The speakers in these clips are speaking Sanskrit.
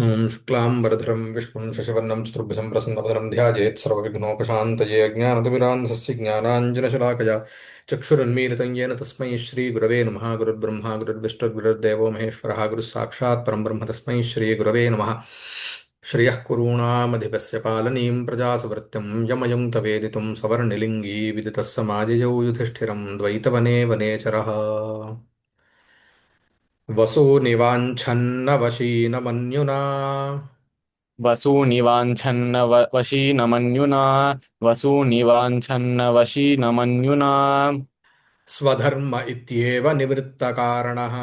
ॐ शुक्लाम्बरधरं विष्णुं शशिवर्णं चतुर्भुजं प्रसन्नवदनं ध्यायेत् सर्वविघ्नोपशान्तये ज्ञानतिमिरान्धस्य ज्ञानाञ्जनशलाकया चक्षुरुन्मीलितं येन तस्मै श्रीगुरवे नमः। गुरुर्ब्रह्मा गुरुर्विष्णुर्गुरुर्देवो महेश्वरः गुरुः साक्षात् परं ब्रह्म तस्मै श्रीगुरवे नमः। श्रियः कुरूणामधिपस्य पालनीं प्रजासुवृत्तिं यमयं तवेदितुं सवर्णिलिङ्गी विदितः समाजयौ युधिष्ठिरं द्वैतवने वनेचरः वसूनिवाञ्छन्न वशीनमन्युना वसूनि वाञ्छन्न वशीनमन्युना वसूनि वाञ्छन्न वशीनमन्युना स्वधर्म इत्येव निवृत्तकारणः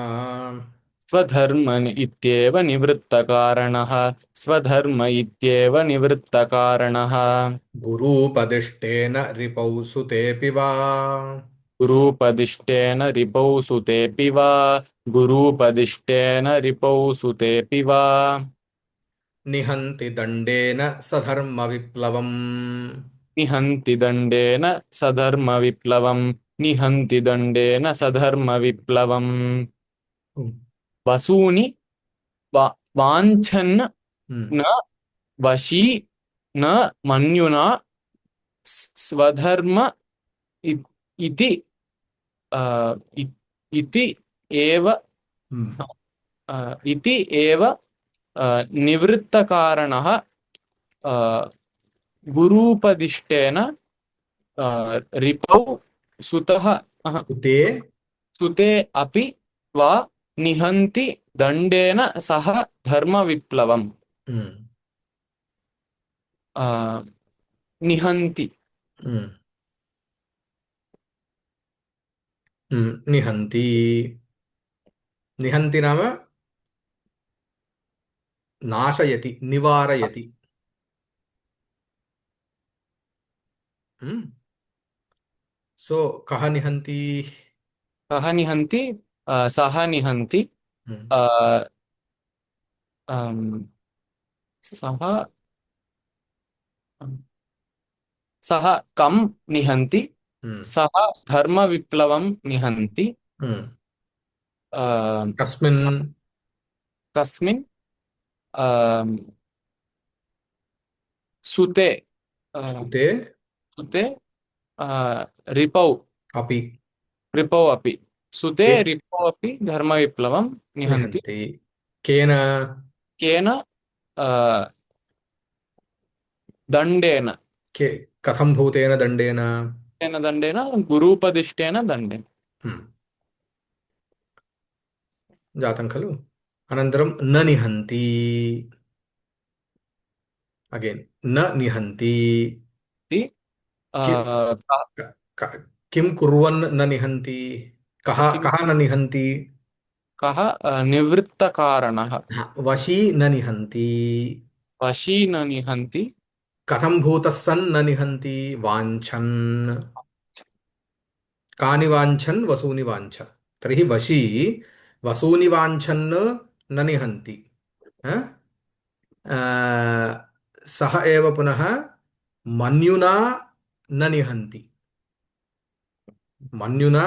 स्वधर्म इत्येव निवृत्तकारणः स्वधर्म इत्येव निवृत्तकारणः गुरूपदिष्टेन रिपौ सुतेऽपि वा गुरूपदिष्टेन रिपौ सुतेऽपि वा गुरूपदिष्टेन रिपौ सुतेऽपि वा निहन्ति दण्डेन सधर्मविप्लवम्। निहन्ति दण्डेन सधर्मविप्लवम् निहन्ति दण्डेन सधर्मविप्लवम् वसूनि वाञ्छन् हम्म, न वशी न मन्युना स्वधर्म इ- इति इति एव हम्म, इति एव निवृत्तकारणः गुरूपदिष्टेन रिपौ सुतः सुते सुते अपि वा निहन्ति दण्डेन सह धर्मविप्लवम् हम्म, निहन्ति हम्म, निहन्ति। निहन्ति नाम नाशयति निवारयति। सो कः निहन्ति? कः निहन्ति सः निहन्ति हम्म, अ, अम्, सः सः कं निहन्ति हम्म, सः धर्मविप्लवं निहन्ति हम्म। अ, कस्मिन्? सः कस्मिन् अ, सुते सुते सुते अ, रिपौ अपि रिपौ अपि सुते के रिपौ अपि धर्मविप्लवं निहन्ति निहन्ति। केन? केन दण्डेन के कथं भूतेन दण्डेन? केन दण्डेन गुरूपदिष्टेन दण्डेन हम्म, जातं खलु। अनन्तरं न निहन्ति। अगेन् न निहन्ति। इति कि, क- किं कुर्वन् न निहन्ति? कः किं कः न निहन्ति? कः निवृत्तकारणः वशी न निहन्ति। वशी न निहन्ति कथं भूतः सन् न निहन्ति? वाञ्छन्। कानि वाञ्छन्? वसूनि वाञ्छ। तर्हि वशी वसूनि वाञ्छन् न निहन्ति। ह? सः एव पुनः मन्युना न निहन्ति। मन्युना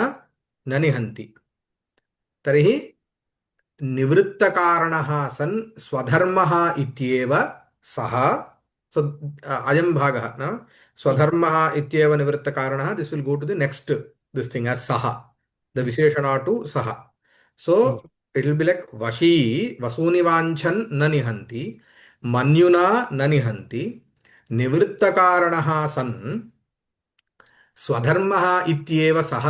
न निहन्ति। तर्हि निवृत्तकारणः सन् स्वधर्मः इत्येव सः अयं भागः न स्वधर्मः इत्येव निवृत्तकारणः। This will go to the next this thing as सः द विशेषणा टु सः। So it will be like वशी वसूनि वाञ्छन् न निहन्ति मन्युना न निहन्ति निवृत्तकारणः सन् स्वधर्मः इत्येव सः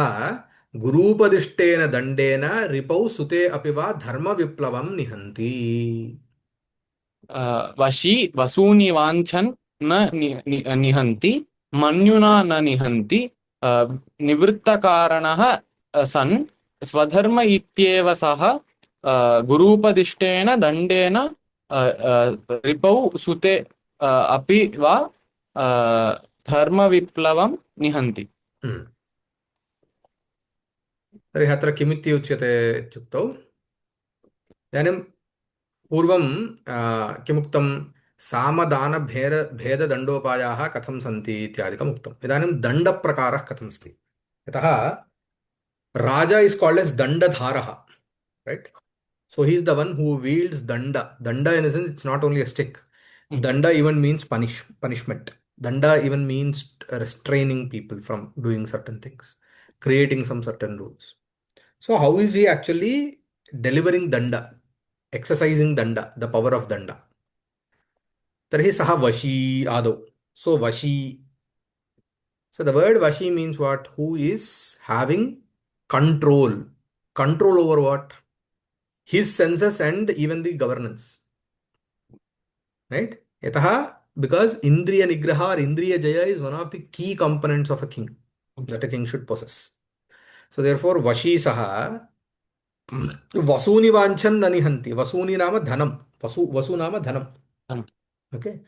गुरूपदिष्टेन दण्डेन रिपौ सुते अपि वा धर्मविप्लवं निहन्ति। वशी वसूनि वाञ्छन् न निहन्ति मन्युना न निहन्ति निवृत्तकारणः सन् स्वधर्म इत्येव सः गुरूपदिष्टेन दण्डेन रिपौ सुते अपि वा धर्मविप्लवं निहन्ति हम्म। तर्हि अत्र किमिति उच्यते इत्युक्तौ इदानीं पूर्वं किमुक्तं भेददण्डोपायाः कथं सन्ति इत्यादिकम् उक्तम्। इदानीं दण्डप्रकारः कथम् अस्ति? यतः राजा इस् काल्ड् एस् दण्डधारः, right? So he is the one who wields danda. Danda in a sense, it's not only a stick. mm, Danda even means punishment. Danda even means restraining people from doing certain things, creating some certain rules. So how is he actually delivering danda, exercising danda, the power of danda? Tarhi saha vashi adau. So vashi. So the word vashi means what? Who is having control. Control over what? His senses and even the governance. Right? Yataha, because Indriya Nigraha or Indriya Jaya is one of the key components of a king that a king should possess. So therefore, Vashi Saha Vasuni Vanchan Nanihanti. Vasuni Nama Dhanam. Vasu Nama Dhanam. mm, Okay.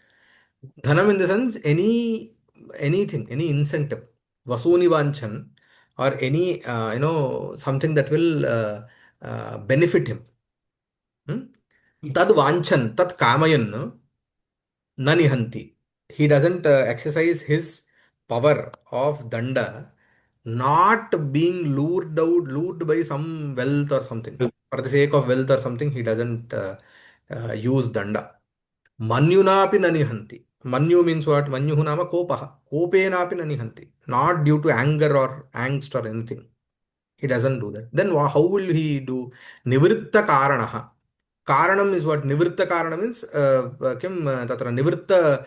Dhanam in the sense anything, any incentive. Vasuni Vanchan or any something that will benefit him. Hmm? mm, Tad Vanchan, Tat Kamayan. Nanihanti. He doesn't exercise his power of danda, not being lured by some wealth or something. mm, For the sake of wealth or something, he doesn't use danda. Manyunapi nanihanti. Manyu means what? Manyuhu nama kopaha. Kopenapi nanihanti. Not due to anger or angst or anything. He doesn't do that. Then how will he do? Nivritta karanaha. Karanam is what? Nivritta karanam means tatra nivritta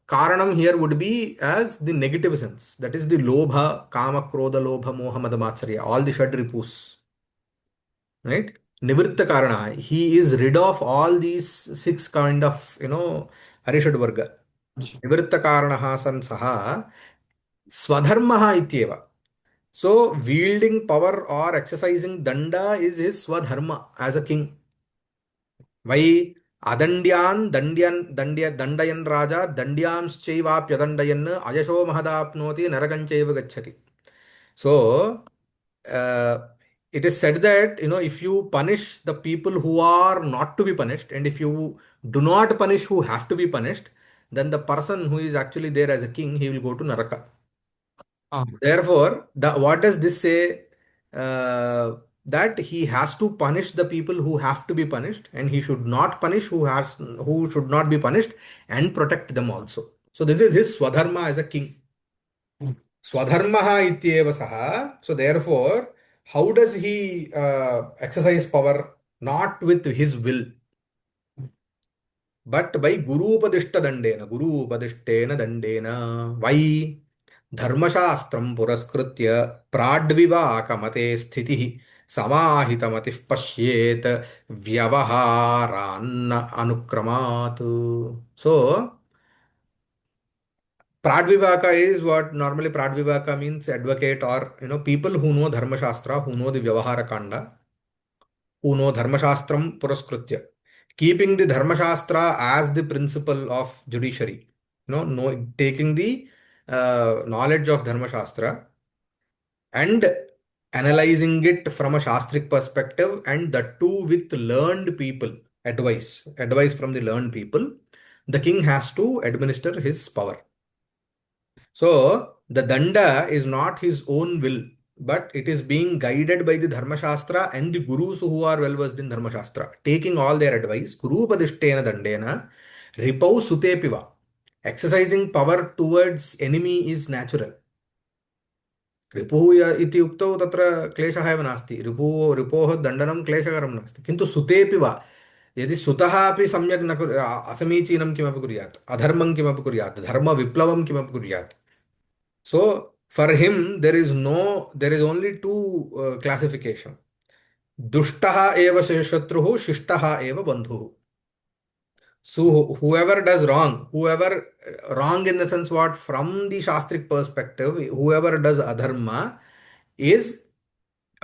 karanam here would be as the negative sense. That is the lobha, kama, krodha, lobha, moha, mada, matsarya. All the shadripus. Right? Nivritta karana. He is rid of all these six kind of, arishad varga. Nivritta karanaha san saha swadharmaha ityeva. So, wielding power or exercising danda is his swadharma as a king. Why? Adandyan, dandayan raja, dandyamschaivaapyadandayan, ayasho mahadapnoti, narakanchaiva gacchati. So, uh, it is said that, if you punish the people who are not to be punished, and if you do not punish who have to be punished, then the person who is actually there as a king, he will go to Naraka. ah, Therefore, what does this say? That he has to punish the people who have to be punished, and he should not punish who should not be punished, and protect them also. So this is his swadharma as a king. mm, Swadharmaha ityeva saha. So therefore, how does he exercise power? Not with his will, but by Guru Upadishta Dandena. Guru Upadishtena Dandena. Why? Dharmashastram Puraskritya Pradvivakamate Sthitihi Samahitamatiः Pashyet Vyavaharan Anukramat. So, Pradvivaka is what normally Pradvivaka means advocate or people who know Dharma Shastra, who know the Vyavahara Kanda, who know Dharmashastram Puraskritya, keeping the Dharmashastra as the principle of judiciary, taking the knowledge of Dharmashastra and analyzing it from a Shastric perspective, and that too with learned people, advice from the learned people, the king has to administer his power. So the danda is not his own will, but it is being guided by the Dharma Shastra and the gurus who are well versed in Dharma Shastra, taking all their advice. Guru Upadishtena Dandena, Ripau Sutepiva. Exercising power towards enemy is natural. रिपुः इति उक्तौ तत्र क्लेशः एव नास्ति। रिपोः दण्डनं क्लेशकरं नास्ति, किन्तु सुतेऽपि वा यदि सुतः अपि सम्यक् न असमीचीनं किमपि कुर्यात्, अधर्मं किमपि कुर्यात्, धर्मविप्लवं किमपि कुर्यात्, so for him there is only two classification. Dushtaha eva shatruhu, shishtaha eva bandhuhu. So whoever does wrong, whoever wrong in the sense what from the shastric perspective, whoever does adharma is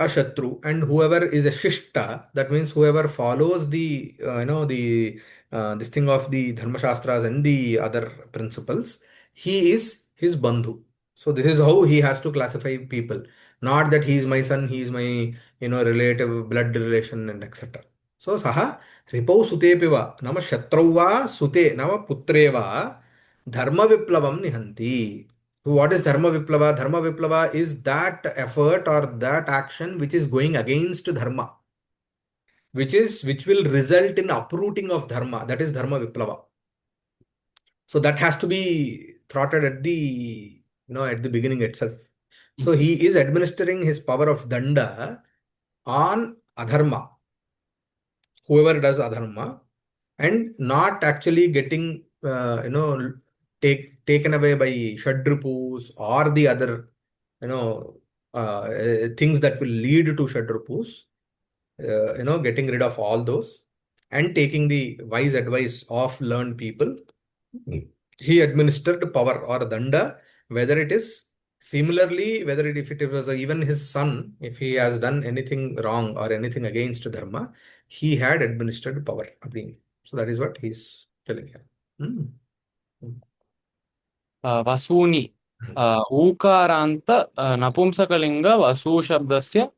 a shatru, and whoever is a shishta, that means whoever follows the the this thing of the dharma shastras and the other principles, he is his bandhu. So this is how he has to classify people, not that he is my son, he is my relative blood relation and etc. So saha ripau sutepiva nama shatrauva sute nama putreva dharma viplavam nihanti. So what is Dharma Viplava? Dharma Viplava is that effort or that action which is going against Dharma, which will result in uprooting of dharma. That is dharma viplava. So that has to be throttled at the at the beginning itself. So he is administering his power of danda on adharma, whoever does adharma, and not actually getting taken away by shadrupus or the other you know things that will lead to shadrupus. Getting rid of all those and taking the wise advice of learned people. He administered power or danda, whether it is similarly, if it was even his son, if he has done anything wrong or anything against dharma, he had administered power. So that is what he's telling here. Hmm. वसूनि ऊकारान्त नपुंसकलिङ्ग वसूशब्दस्य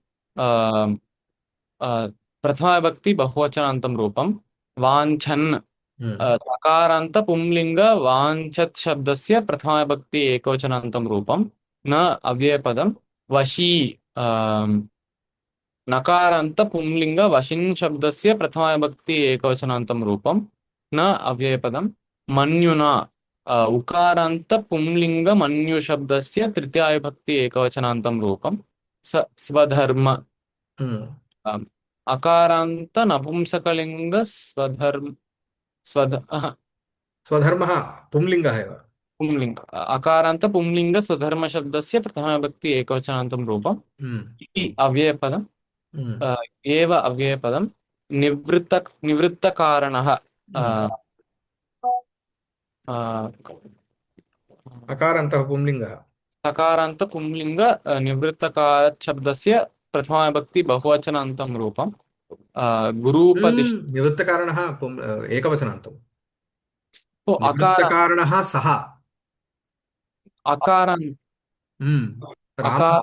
प्रथमाविभक्ति बहुवचनान्तं रूपं वाञ्छन् तकारान्त पुंलिङ्ग वाञ्छत् शब्दस्य प्रथमाविभक्ति एकवचनान्तं रूपं न अव्ययपदं वशी नकारान्त पुंलिङ्ग वशिन् शब्दस्य प्रथमाविभक्ति एकवचनान्तं रूपं न अव्ययपदं मन्युना उकारान्त पुंलिङ्ग मन्यु शब्दस्य तृतीयाविभक्ति एकवचनान्तं रूपं स्वधर्म अकारान्त नपुंसकलिङ्ग स्वधर्मः पुंलिङ्गः एव पुंलिङ्ग अकारान्त पुंलिङ्ग स्वधर्म शब्दस्य प्रथमाविभक्ति एकवचनान्तं रूपम् इति अव्ययपदम् एव अव्ययपदं निवृत्तकारणः अकारान्तः पुंलिङ्गः सकारान्त पुंलिङ्ग निवृत्तकार शब्दस्य प्रथमाविभक्ति बहुवचनान्तं रूपं गुरूपदिष्ट निवृत्तकारणः एकवचनान्तं अकार निवृत्तकारणः सः अकारान्त राम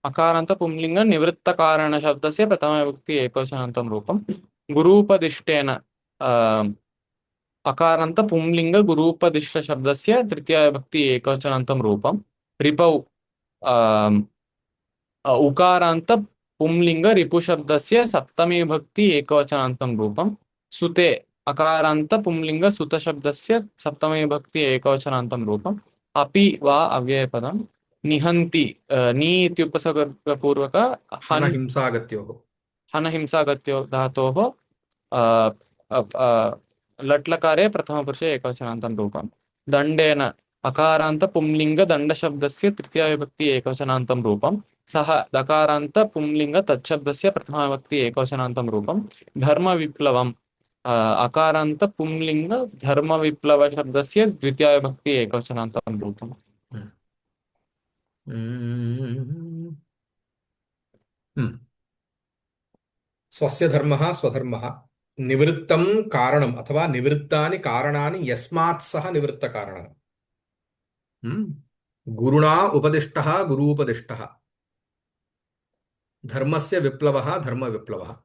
अकारान्त पुंलिङ्ग निवृत्तकारण शब्दस्य प्रथमाविभक्ति एकवचनान्तं रूपं गुरूपदिष्टेन अकारान्त पुंलिङ्ग गुरूपदिष्ट शब्दस्य तृतीयाविभक्ति एकवचनान्तं रूपं रिपौ उकारान्त पुंलिङ्ग रिपुशब्दस्य सप्तमी विभक्ति एकवचनान्तं रूपं सुते अकारान्त पुंलिङ्ग सुतशब्दस्य सप्तमी विभक्ति एकवचनान्तं रूपम् अपि वा अव्ययपदं निहन्ति नी इत्युपसर्गपूर्वक हनहिंसागत्यो धातोः लट्लकारे प्रथमपुरुषे एकवचनान्तं रूपं दण्डेन अकारान्त पुंलिङ्ग दण्डशब्दस्य तृतीयाविभक्ति एकवचनान्तं रूपं सः दकारान्त पुंलिङ्ग तच्छब्दस्य प्रथमाविभक्ति एकवचनान्तं रूपं धर्मविप्लवम् अकारान्त पुंलिङ्ग धर्मविप्लव शब्दस्य द्वितीयाविभक्ति एकवचनान्तं रूपम् स्वस्य धर्मः स्वधर्मः निवृत्तं कारणम् अथवा निवृत्तानि कारणानि यस्मात् सः निवृत्तकारणः गुरुणा उपदिष्टः गुरूपदिष्टः धर्मस्य विप्लवः धर्मविप्लवः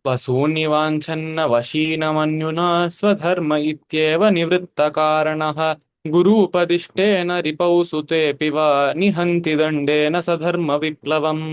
वसूनिवाञ्छन्न वशीनमन्युना स्वधर्म इत्येव निवृत्तकारणः गुरूपदिष्टेन रिपौ सुतेऽपि वा निहन्ति दण्डेन सधर्म विप्लवम्